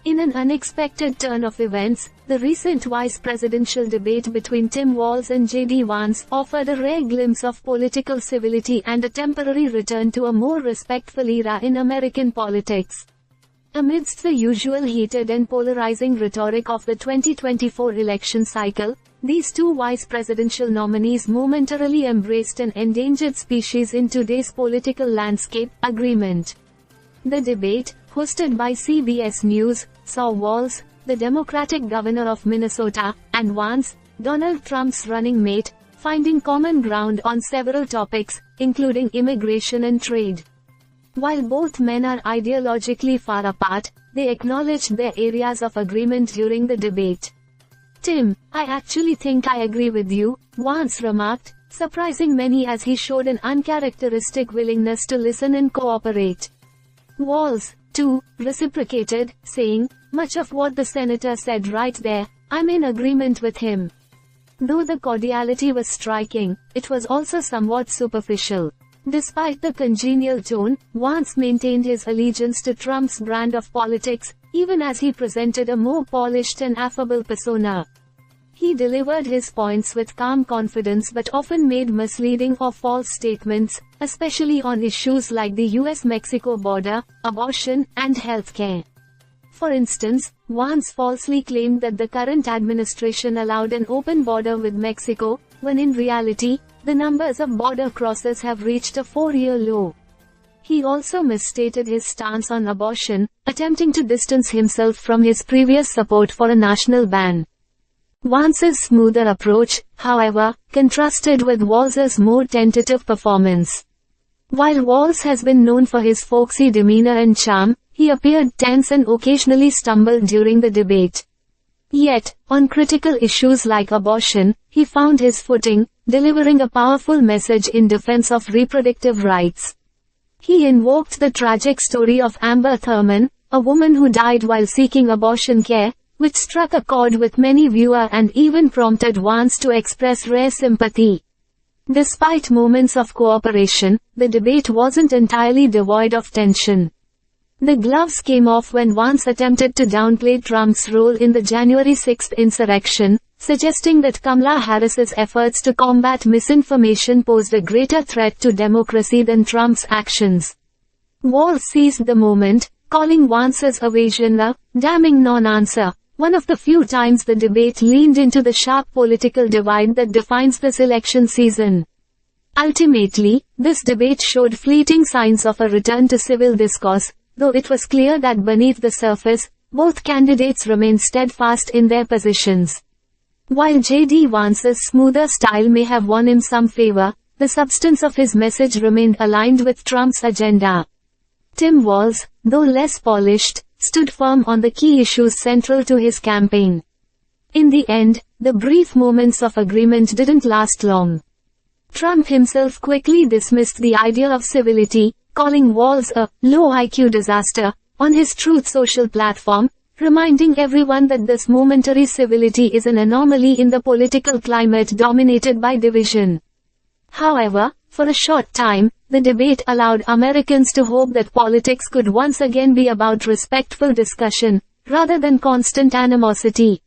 In an unexpected turn of events, the recent vice presidential debate between Tim Walz and J.D. Vance offered a rare glimpse of political civility and a temporary return to a more respectful era in American politics. Amidst the usual heated and polarizing rhetoric of the 2024 election cycle, these two vice presidential nominees momentarily embraced an endangered species in today's political landscape, agreement. The debate, hosted by CBS News, saw Walz, the Democratic governor of Minnesota, and Vance, Donald Trump's running mate, finding common ground on several topics, including immigration and trade. While both men are ideologically far apart, they acknowledged their areas of agreement during the debate. "Tim, I actually think I agree with you," Vance remarked, surprising many as he showed an uncharacteristic willingness to listen and cooperate. Walz, too, reciprocated, saying, "Much of what the senator said right there, I'm in agreement with him." Though the cordiality was striking, it was also somewhat superficial. Despite the congenial tone, Vance maintained his allegiance to Trump's brand of politics, even as he presented a more polished and affable persona. He delivered his points with calm confidence but often made misleading or false statements, especially on issues like the US-Mexico border, abortion, and healthcare. For instance, Vance falsely claimed that the current administration allowed an open border with Mexico, when in reality, the numbers of border crossers have reached a 4-year low. He also misstated his stance on abortion, attempting to distance himself from his previous support for a national ban. Vance's smoother approach, however, contrasted with Walz's more tentative performance. While Walz has been known for his folksy demeanor and charm, he appeared tense and occasionally stumbled during the debate. Yet, on critical issues like abortion, he found his footing, delivering a powerful message in defense of reproductive rights. He invoked the tragic story of Amber Thurman, a woman who died while seeking abortion care, which struck a chord with many viewers and even prompted Vance to express rare sympathy. Despite moments of cooperation, the debate wasn't entirely devoid of tension. The gloves came off when Vance attempted to downplay Trump's role in the January 6 insurrection, suggesting that Kamala Harris's efforts to combat misinformation posed a greater threat to democracy than Trump's actions. Walz seized the moment, calling Vance's evasion a damning non-answer, one of the few times the debate leaned into the sharp political divide that defines this election season. Ultimately, this debate showed fleeting signs of a return to civil discourse, though it was clear that beneath the surface, both candidates remained steadfast in their positions. While J.D. Vance's smoother style may have won him some favor, the substance of his message remained aligned with Trump's agenda. Tim Walz, though less polished, stood firm on the key issues central to his campaign. In the end, the brief moments of agreement didn't last long. Trump himself quickly dismissed the idea of civility, calling Walz a low IQ disaster on his Truth Social platform, reminding everyone that this momentary civility is an anomaly in the political climate dominated by division. However, for a short time, the debate allowed Americans to hope that politics could once again be about respectful discussion, rather than constant animosity.